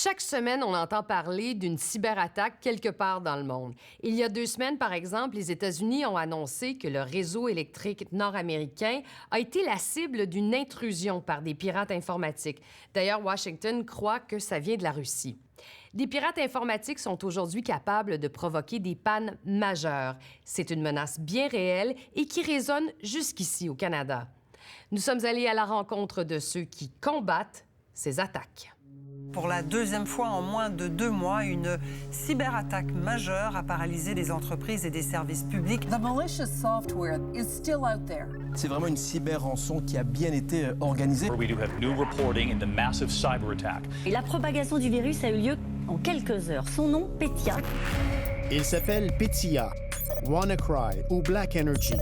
Chaque semaine, on entend parler d'une cyberattaque quelque part dans le monde. Il y a 2 semaines, par exemple, les États-Unis ont annoncé que le réseau électrique nord-américain a été la cible d'une intrusion par des pirates informatiques. D'ailleurs, Washington croit que ça vient de la Russie. Des pirates informatiques sont aujourd'hui capables de provoquer des pannes majeures. C'est une menace bien réelle et qui résonne jusqu'ici au Canada. Nous sommes allés à la rencontre de ceux qui combattent ces attaques. Pour la deuxième fois en moins de 2 mois, une cyberattaque majeure a paralysé des entreprises et des services publics. The malicious software is still out there. C'est vraiment une cyber-rançon qui a bien été organisée. We do have new reporting in the massive cyber attack. Et la propagation du virus a eu lieu en quelques heures. Son nom, Petya. Il s'appelle Petya, WannaCry ou Black Energy.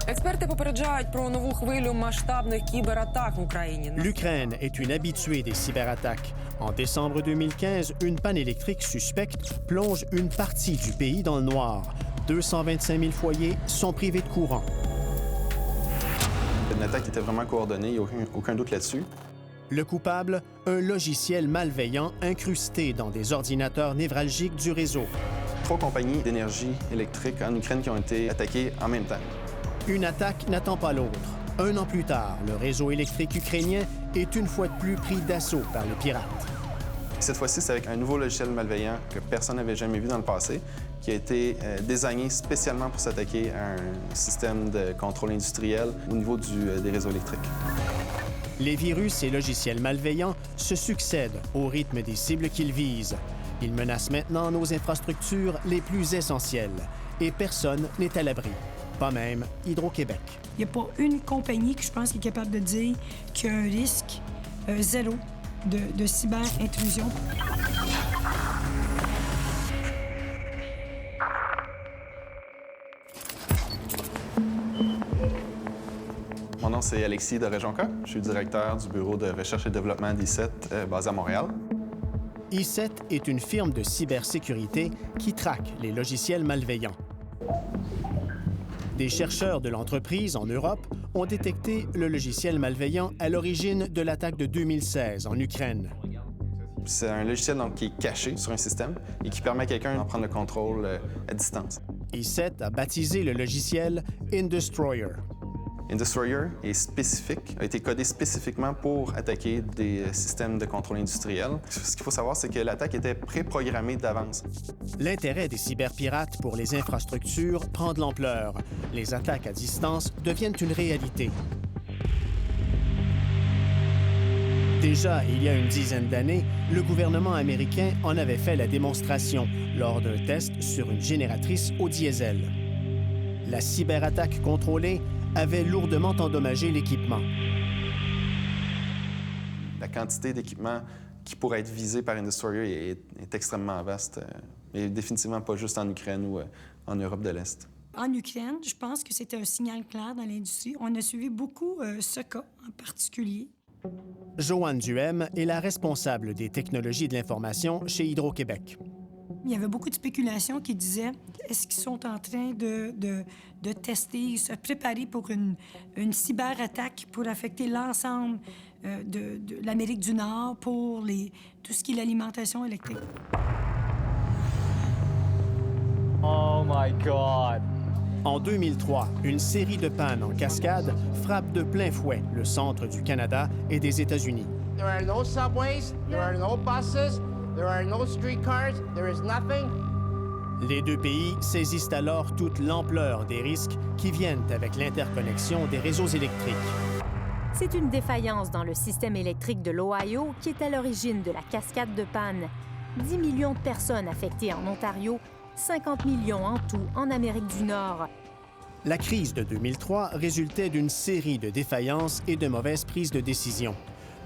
Експерти попереджають про нову хвилю масштабних кібератак в Україні. L'Ukraine est une habituée des cyberattaques. En décembre 2015, une panne électrique suspecte plonge une partie du pays dans le noir. 225 000 foyers sont privés de courant. L'attaque était vraiment coordonnée, il n'y a aucun doute là-dessus. Le coupable, un logiciel malveillant incrusté dans des ordinateurs névralgiques du réseau. 3 compagnies d'énergie électrique en Ukraine qui ont été attaquées en même temps. Une attaque n'attend pas l'autre. 1 an plus tard, le réseau électrique ukrainien est une fois de plus pris d'assaut par les pirates. Cette fois-ci, c'est avec un nouveau logiciel malveillant que personne n'avait jamais vu dans le passé, qui a été désigné spécialement pour s'attaquer à un système de contrôle industriel au niveau des réseaux électriques. Les virus et logiciels malveillants se succèdent au rythme des cibles qu'ils visent. Ils menacent maintenant nos infrastructures les plus essentielles. Et personne n'est à l'abri. Pas même Hydro-Québec. Il n'y a pas une compagnie que je pense qui est capable de dire qu'il y a un risque zéro de cyber-intrusion. Mon nom, c'est Alexis de Rejonca. Je suis le directeur du bureau de recherche et développement d'I7 basé à Montréal. I7 est une firme de cybersécurité qui traque les logiciels malveillants. Des chercheurs de l'entreprise en Europe ont détecté le logiciel malveillant à l'origine de l'attaque de 2016 en Ukraine. C'est un logiciel donc, qui est caché sur un système et qui permet à quelqu'un d'en prendre le contrôle à distance. I7 a baptisé le logiciel Indestroyer. Indestroyer est spécifique, a été codé spécifiquement pour attaquer des systèmes de contrôle industriel. Ce qu'il faut savoir, c'est que l'attaque était préprogrammée d'avance. L'intérêt des cyberpirates pour les infrastructures prend de l'ampleur. Les attaques à distance deviennent une réalité. Déjà, il y a une dizaine d'années, le gouvernement américain en avait fait la démonstration lors d'un test sur une génératrice au diesel. La cyberattaque contrôlée avait lourdement endommagé l'équipement. La quantité d'équipements qui pourrait être visée par Indestroyer est extrêmement vaste, et définitivement pas juste en Ukraine ou en Europe de l'Est. En Ukraine, je pense que c'était un signal clair dans l'industrie. On a suivi beaucoup ce cas en particulier. Joanne Duhem est la responsable des technologies de l'information chez Hydro-Québec. Il y avait beaucoup de spéculations qui disaient est-ce qu'ils sont en train de tester, se préparer pour une cyberattaque pour affecter l'ensemble de l'Amérique du Nord pour tout ce qui est l'alimentation électrique. Oh my God! En 2003, une série de pannes en cascade frappe de plein fouet le centre du Canada et des États-Unis. There are no subways, there are no buses, there are no streetcars, there is nothing. Les deux pays saisissent alors toute l'ampleur des risques qui viennent avec l'interconnexion des réseaux électriques. C'est une défaillance dans le système électrique de l'Ohio qui est à l'origine de la cascade de panne. 10 millions de personnes affectées en Ontario, 50 millions en tout en Amérique du Nord. La crise de 2003 résultait d'une série de défaillances et de mauvaises prises de décision.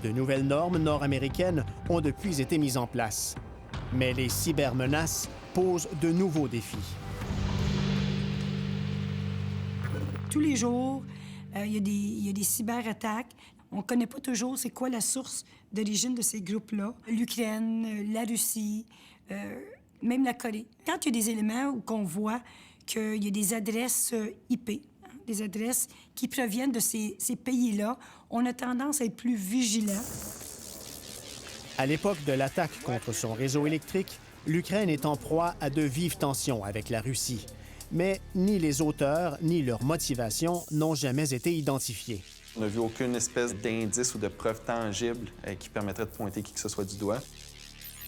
De nouvelles normes nord-américaines ont depuis été mises en place. Mais les cybermenaces posent de nouveaux défis. Tous les jours, il y a des cyberattaques. On ne connaît pas toujours c'est quoi la source d'origine de ces groupes-là. L'Ukraine, la Russie, même la Corée. Quand il y a des éléments où on voit qu'il y a des adresses IP, des adresses qui proviennent de ces pays-là, on a tendance à être plus vigilant. À l'époque de l'attaque contre son réseau électrique, l'Ukraine est en proie à de vives tensions avec la Russie. Mais ni les auteurs ni leur motivation n'ont jamais été identifiés. On n'a vu aucune espèce d'indice ou de preuve tangible qui permettrait de pointer qui que ce soit du doigt.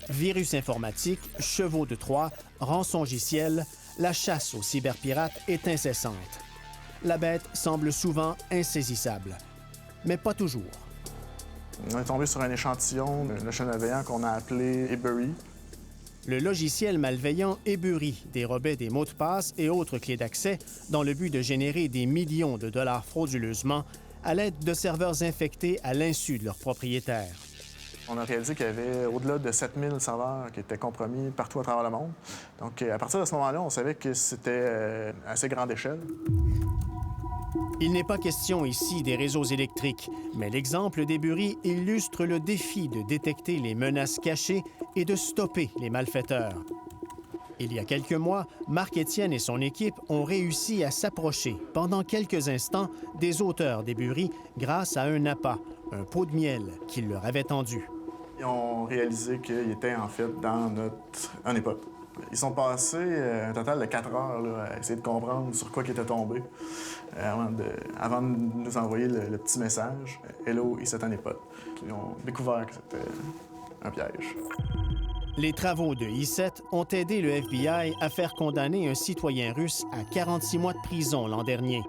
Virus informatique, chevaux de Troie, rançongiciel, la chasse aux cyberpirates est incessante. La bête semble souvent insaisissable, mais pas toujours. On est tombé sur un échantillon de logiciel malveillant qu'on a appelé Ebury. Le logiciel malveillant Ebury dérobait des mots de passe et autres clés d'accès dans le but de générer des millions de dollars frauduleusement à l'aide de serveurs infectés à l'insu de leurs propriétaires. On a réalisé qu'il y avait au-delà de 7000 serveurs qui étaient compromis partout à travers le monde. Donc, à partir de ce moment-là, on savait que c'était assez grande échelle. Il n'est pas question ici des réseaux électriques, mais l'exemple d'Ebury illustre le défi de détecter les menaces cachées et de stopper les malfaiteurs. Il y a quelques mois, Marc-Étienne et son équipe ont réussi à s'approcher pendant quelques instants des auteurs d'Ebury grâce à un appât, un pot de miel qu'ils leur avaient tendu. Ils ont réalisé qu'ils étaient en fait dans notre honeypot. Ils sont passés un total de 4 heures là, à essayer de comprendre sur quoi ils étaient tombés avant de nous envoyer le petit message « Hello, it's a honeypot ». Ils ont découvert que c'était un piège. Les travaux de I7 ont aidé le FBI à faire condamner un citoyen russe à 46 mois de prison l'an dernier.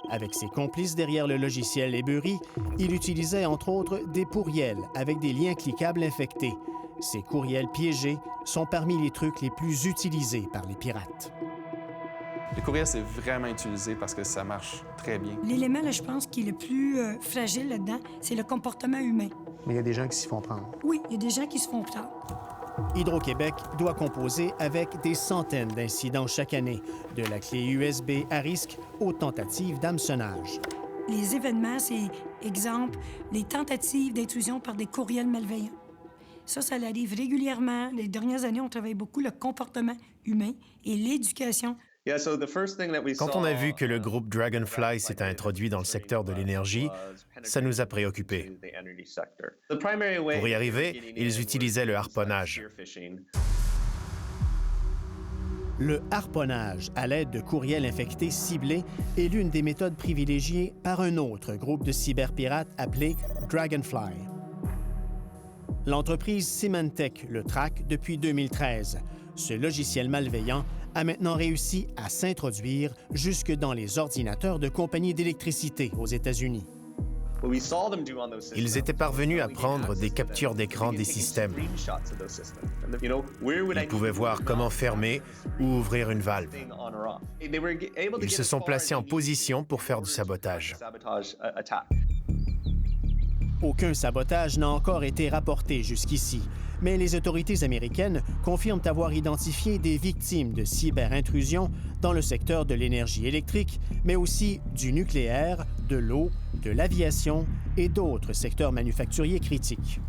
Avec ses complices derrière le logiciel Ebury, il utilisait entre autres des pourriels avec des liens cliquables infectés. Ces courriels piégés sont parmi les trucs les plus utilisés par les pirates. Les courriels, c'est vraiment utilisé parce que ça marche très bien. L'élément, là, je pense, qui est le plus fragile là-dedans, c'est le comportement humain. Mais il y a des gens qui s'y font prendre. Oui, il y a des gens qui se font prendre. Hydro-Québec doit composer avec des centaines d'incidents chaque année, de la clé USB à risque aux tentatives d'hameçonnage. Les événements, c'est, exemple, les tentatives d'intrusion par des courriels malveillants. Ça arrive régulièrement. Les dernières années, on travaille beaucoup le comportement humain et l'éducation. Quand on a vu que le groupe Dragonfly s'était introduit dans le secteur de l'énergie, ça nous a préoccupés. Pour y arriver, ils utilisaient le harponnage. Le harponnage à l'aide de courriels infectés ciblés est l'une des méthodes privilégiées par un autre groupe de cyberpirates appelé Dragonfly. L'entreprise Symantec le traque depuis 2013. Ce logiciel malveillant a maintenant réussi à s'introduire jusque dans les ordinateurs de compagnies d'électricité aux États-Unis. Ils étaient parvenus à prendre des captures d'écran des systèmes. Ils pouvaient voir comment fermer ou ouvrir une valve. Ils se sont placés en position pour faire du sabotage. Aucun sabotage n'a encore été rapporté jusqu'ici, mais les autorités américaines confirment avoir identifié des victimes de cyberintrusions dans le secteur de l'énergie électrique, mais aussi du nucléaire, de l'eau, de l'aviation et d'autres secteurs manufacturiers critiques.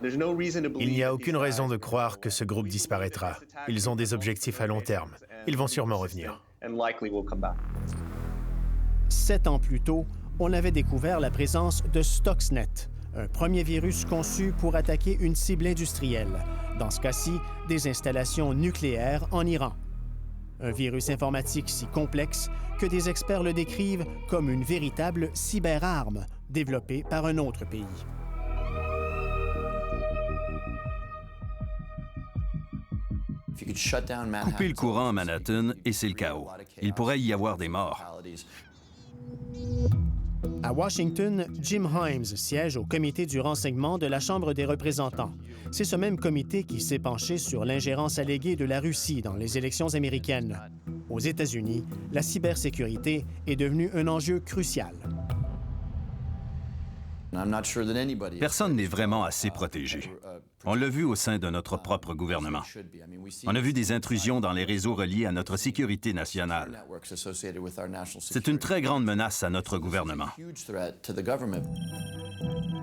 Il n'y a aucune raison de croire que ce groupe disparaîtra. Ils ont des objectifs à long terme. Ils vont sûrement revenir. 7 ans plus tôt, on avait découvert la présence de Stuxnet, un premier virus conçu pour attaquer une cible industrielle, dans ce cas-ci, des installations nucléaires en Iran. Un virus informatique si complexe que des experts le décrivent comme une véritable cyberarme développée par un autre pays. Couper le courant à Manhattan et c'est le chaos. Il pourrait y avoir des morts. À Washington, Jim Himes siège au comité du renseignement de la Chambre des représentants. C'est ce même comité qui s'est penché sur l'ingérence alléguée de la Russie dans les élections américaines. Aux États-Unis, la cybersécurité est devenue un enjeu crucial. Personne n'est vraiment assez protégé. On l'a vu au sein de notre propre gouvernement. On a vu des intrusions dans les réseaux reliés à notre sécurité nationale. C'est une très grande menace à notre gouvernement.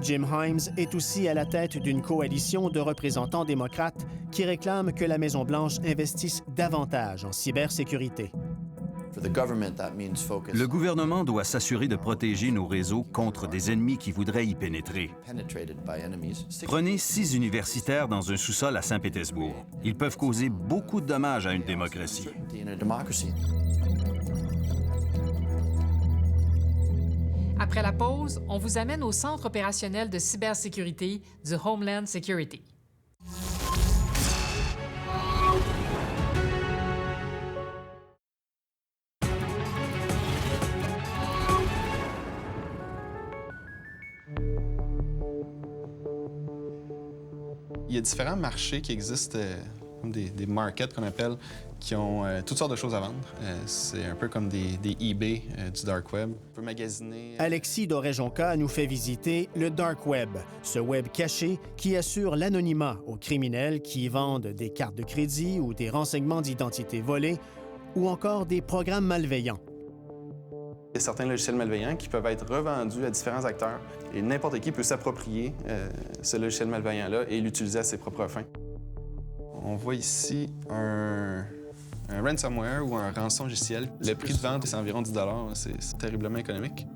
Jim Himes est aussi à la tête d'une coalition de représentants démocrates qui réclament que la Maison-Blanche investisse davantage en cybersécurité. Le gouvernement doit s'assurer de protéger nos réseaux contre des ennemis qui voudraient y pénétrer. Prenez 6 universitaires dans un sous-sol à Saint-Pétersbourg. Ils peuvent causer beaucoup de dommages à une démocratie. Après la pause, on vous amène au centre opérationnel de cybersécurité du Homeland Security. Il y a différents marchés qui existent, comme des markets qu'on appelle, qui ont toutes sortes de choses à vendre. C'est un peu comme des eBay du Dark Web. On peut magasiner... Alexis Dorejonka nous fait visiter le Dark Web, ce web caché qui assure l'anonymat aux criminels qui vendent des cartes de crédit ou des renseignements d'identité volés ou encore des programmes malveillants. Il y a certains logiciels malveillants qui peuvent être revendus à différents acteurs et n'importe qui peut s'approprier ce logiciel malveillant-là et l'utiliser à ses propres fins. On voit ici un ransomware ou un rançongiciel. Le prix de vente, c'est environ 10 $. C'est terriblement économique.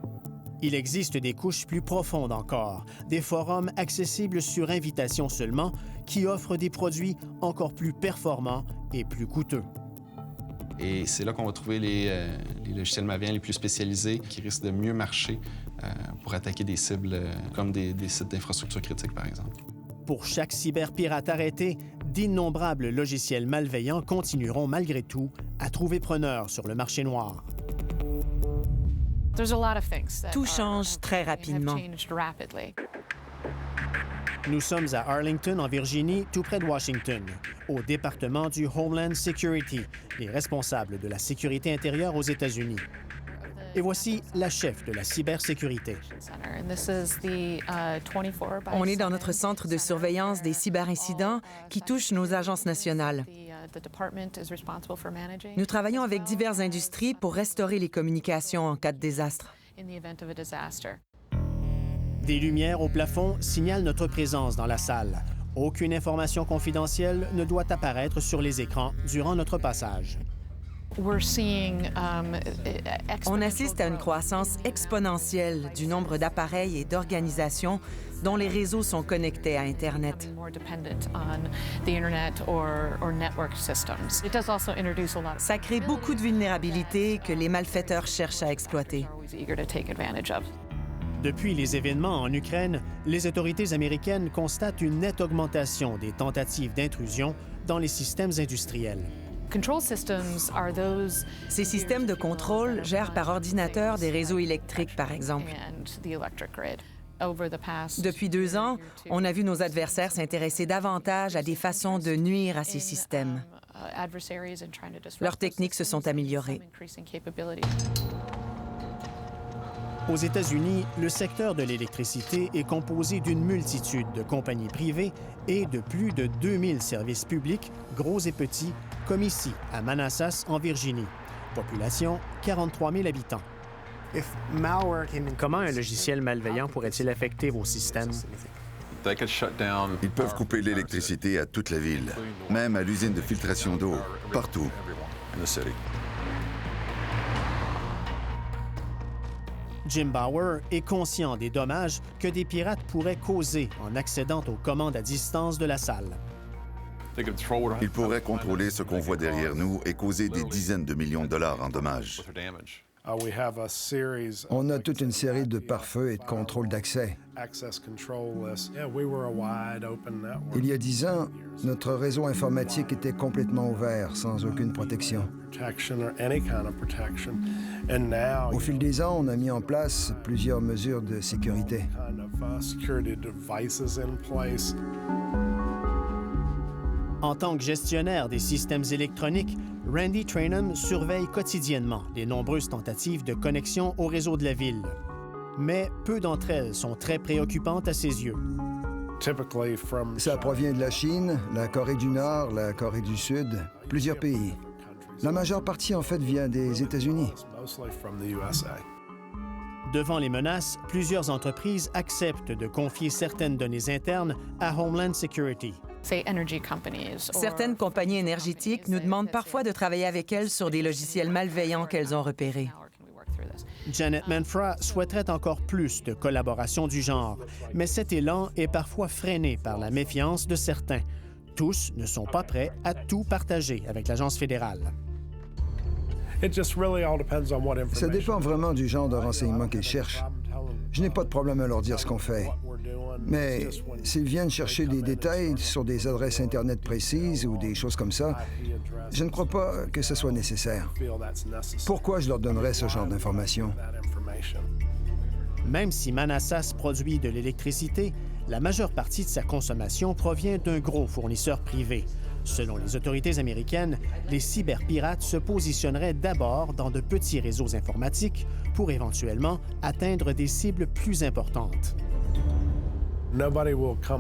Il existe des couches plus profondes encore, des forums accessibles sur invitation seulement qui offrent des produits encore plus performants et plus coûteux. Et c'est là qu'on va trouver les logiciels malveillants les plus spécialisés qui risquent de mieux marcher pour attaquer des cibles comme des sites d'infrastructure critiques, par exemple. Pour chaque cyberpirate arrêté, d'innombrables logiciels malveillants continueront malgré tout à trouver preneur sur le marché noir. Tout change très rapidement. Nous sommes à Arlington, en Virginie, tout près de Washington, au département du Homeland Security, les responsables de la sécurité intérieure aux États-Unis. Et voici la chef de la cybersécurité. On est dans notre centre de surveillance des cyberincidents qui touchent nos agences nationales. Nous travaillons avec diverses industries pour restaurer les communications en cas de désastre. Des lumières au plafond signalent notre présence dans la salle. Aucune information confidentielle ne doit apparaître sur les écrans durant notre passage. On assiste à une croissance exponentielle du nombre d'appareils et d'organisations dont les réseaux sont connectés à Internet. Ça crée beaucoup de vulnérabilités que les malfaiteurs cherchent à exploiter. Depuis les événements en Ukraine, les autorités américaines constatent une nette augmentation des tentatives d'intrusion dans les systèmes industriels. Ces systèmes de contrôle gèrent par ordinateur des réseaux électriques, par exemple. Depuis 2 ans, on a vu nos adversaires s'intéresser davantage à des façons de nuire à ces systèmes. Leurs techniques se sont améliorées. Aux États-Unis, le secteur de l'électricité est composé d'une multitude de compagnies privées et de plus de 2000 services publics, gros et petits, comme ici, à Manassas, en Virginie. Population, 43 000 habitants. Comment un logiciel malveillant pourrait-il affecter vos systèmes? Ils peuvent couper l'électricité à toute la ville, même à l'usine de filtration d'eau, partout. Jim Bauer est conscient des dommages que des pirates pourraient causer en accédant aux commandes à distance de la salle. Ils pourraient contrôler ce qu'on voit derrière nous et causer des dizaines de millions de dollars en dommages. On a toute une série de pare-feux et de contrôles d'accès. Il y a 10 ans, notre réseau informatique était complètement ouvert, sans aucune protection. Au fil des ans, on a mis en place plusieurs mesures de sécurité. En tant que gestionnaire des systèmes électroniques, Randy Trainum surveille quotidiennement les nombreuses tentatives de connexion au réseau de la ville. Mais peu d'entre elles sont très préoccupantes à ses yeux. Ça provient de la Chine, la Corée du Nord, la Corée du Sud, plusieurs pays. La majeure partie, en fait, vient des États-Unis. Devant les menaces, plusieurs entreprises acceptent de confier certaines données internes à Homeland Security. Certaines compagnies énergétiques nous demandent parfois de travailler avec elles sur des logiciels malveillants qu'elles ont repérés. Janet Manfra souhaiterait encore plus de collaboration du genre, mais cet élan est parfois freiné par la méfiance de certains. Tous ne sont pas prêts à tout partager avec l'agence fédérale. Ça dépend vraiment du genre de renseignements qu'ils cherchent. Je n'ai pas de problème à leur dire ce qu'on fait. Mais s'ils viennent chercher des détails sur des adresses Internet précises ou des choses comme ça, je ne crois pas que ce soit nécessaire. Pourquoi je leur donnerais ce genre d'informations? Même si Manassas produit de l'électricité, la majeure partie de sa consommation provient d'un gros fournisseur privé. Selon les autorités américaines, les cyberpirates se positionneraient d'abord dans de petits réseaux informatiques pour éventuellement atteindre des cibles plus importantes.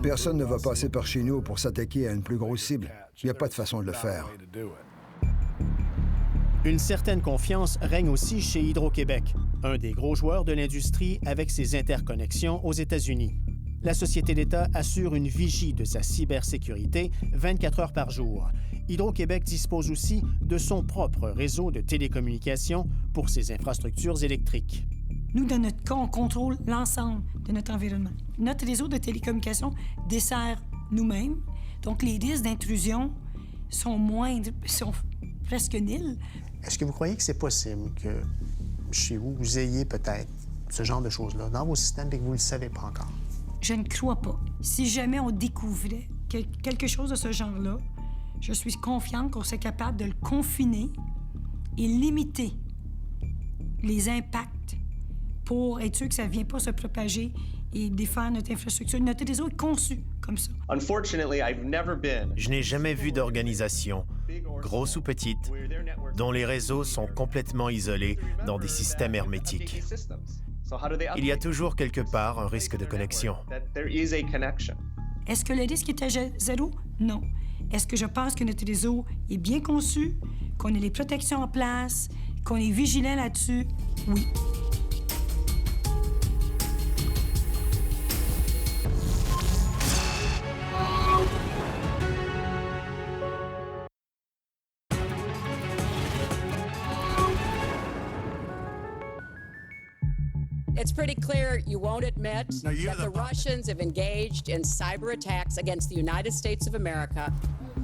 Personne ne va passer par chez nous pour s'attaquer à une plus grosse cible. Il n'y a pas de façon de le faire. Une certaine confiance règne aussi chez Hydro-Québec, un des gros joueurs de l'industrie avec ses interconnexions aux États-Unis. La société d'État assure une vigie de sa cybersécurité 24 heures par jour. Hydro-Québec dispose aussi de son propre réseau de télécommunications pour ses infrastructures électriques. Nous, dans notre cas, on contrôle l'ensemble de notre environnement. Notre réseau de télécommunications dessert nous-mêmes, donc les risques d'intrusion sont moindres, sont presque nuls. Est-ce que vous croyez que c'est possible que chez vous, vous ayez peut-être ce genre de choses-là dans vos systèmes et que vous ne le savez pas encore? Je ne crois pas. Si jamais on découvrait quelque chose de ce genre-là, je suis confiante qu'on serait capable de le confiner et limiter les impacts pour être sûr que ça ne vient pas se propager et défaire notre infrastructure. Notre réseau est conçu comme ça. Je n'ai jamais vu d'organisation, grosse ou petite, dont les réseaux sont complètement isolés dans des systèmes hermétiques. Il y a toujours quelque part un risque de connexion. Est-ce que le risque est à zéro? Non. Est-ce que je pense que notre réseau est bien conçu, qu'on a les protections en place, qu'on est vigilant là-dessus? Oui. It's pretty clear you won't admit that the Russians have engaged in cyber attacks against the United States of America.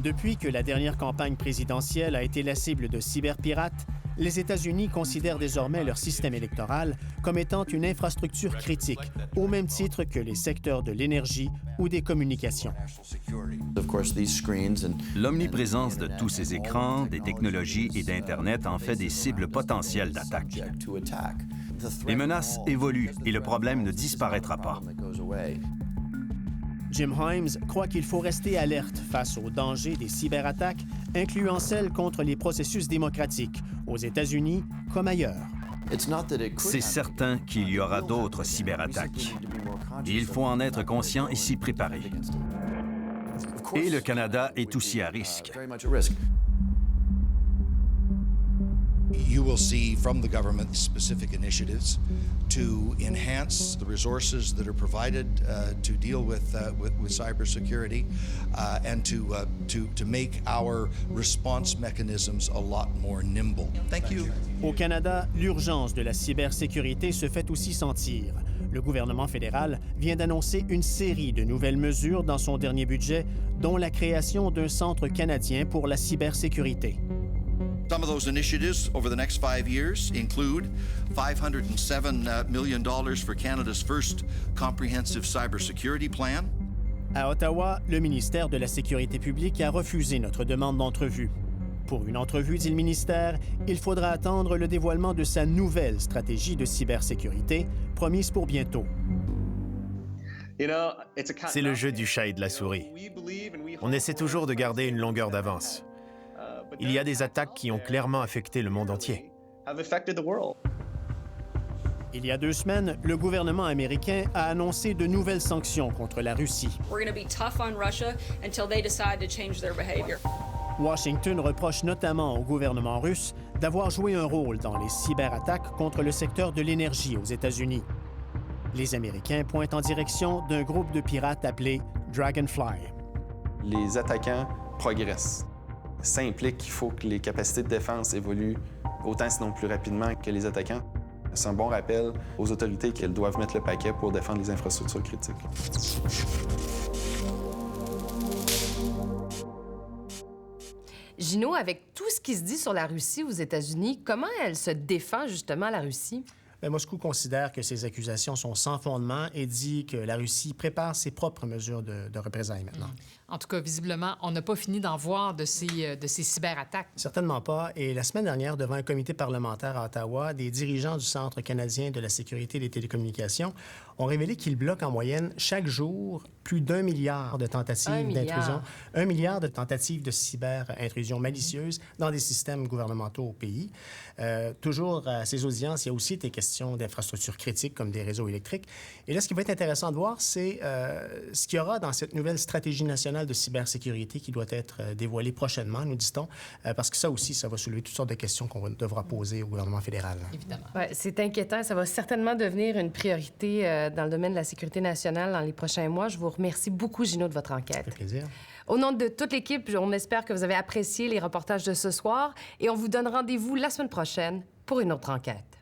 Depuis que la dernière campagne présidentielle a été la cible de cyberpirates, les États-Unis considèrent désormais leur système électoral comme étant une infrastructure critique, au même titre que les secteurs de l'énergie ou des communications. L'omniprésence de tous ces écrans, des technologies et d'Internet en fait des cibles potentielles d'attaque. Les menaces évoluent et le problème ne disparaîtra pas. Jim Himes croit qu'il faut rester alerte face aux dangers des cyberattaques, incluant celles contre les processus démocratiques, aux États-Unis comme ailleurs. C'est certain qu'il y aura d'autres cyberattaques. Il faut en être conscient et s'y préparer. Et le Canada est aussi à risque. You will see from the government specific initiatives to enhance the resources that are provided to deal with cybersecurity and to make our response mechanisms a lot more nimble. Thank you. Au Canada, l'urgence de la cybersécurité se fait aussi sentir. Le gouvernement fédéral vient d'annoncer une série de nouvelles mesures dans son dernier budget, dont la création d'un centre canadien pour la cybersécurité. Some of those initiatives over the next 5 years include $507 million for Canada's first comprehensive cybersecurity plan. À Ottawa, le ministère de la Sécurité publique a refusé notre demande d'entrevue. Pour une entrevue, dit le ministère, il faudra attendre le dévoilement de sa nouvelle stratégie de cybersécurité, promise pour bientôt. C'est le jeu du chat et de la souris. On essaie toujours de garder une longueur d'avance. Il y a des attaques qui ont clairement affecté le monde entier. Il y a 2 semaines, le gouvernement américain a annoncé de nouvelles sanctions contre la Russie. Washington reproche notamment au gouvernement russe d'avoir joué un rôle dans les cyberattaques contre le secteur de l'énergie aux États-Unis. Les Américains pointent en direction d'un groupe de pirates appelé Dragonfly. Les attaquants progressent. Ça implique qu'il faut que les capacités de défense évoluent autant sinon plus rapidement que les attaquants. C'est un bon rappel aux autorités qu'elles doivent mettre le paquet pour défendre les infrastructures critiques. Gino, avec tout ce qui se dit sur la Russie aux États-Unis, comment elle se défend justement, la Russie? Bien, Moscou considère que ces accusations sont sans fondement et dit que la Russie prépare ses propres mesures de représailles maintenant. En tout cas, visiblement, on n'a pas fini d'en voir de ces cyberattaques. Certainement pas. Et la semaine dernière, devant un comité parlementaire à Ottawa, des dirigeants du Centre canadien de la sécurité des télécommunications ont révélé qu'ils bloquent en moyenne chaque jour plus d'1 milliard de tentatives d'intrusion. 1 milliard de tentatives de cyber-intrusion malicieuse dans des systèmes gouvernementaux au pays. Toujours à ces audiences, il y a aussi des questions d'infrastructures critiques comme des réseaux électriques. Et là, ce qui va être intéressant de voir, c'est ce qu'il y aura dans cette nouvelle stratégie nationale de cybersécurité qui doit être dévoilée prochainement, nous dit-on, parce que ça aussi, ça va soulever toutes sortes de questions qu'on devra poser au gouvernement fédéral. Évidemment. Ouais, c'est inquiétant. Ça va certainement devenir une priorité dans le domaine de la sécurité nationale dans les prochains mois. Je vous remercie beaucoup, Gino, de votre enquête. Ça fait plaisir. Au nom de toute l'équipe, on espère que vous avez apprécié les reportages de ce soir et on vous donne rendez-vous la semaine prochaine pour une autre enquête.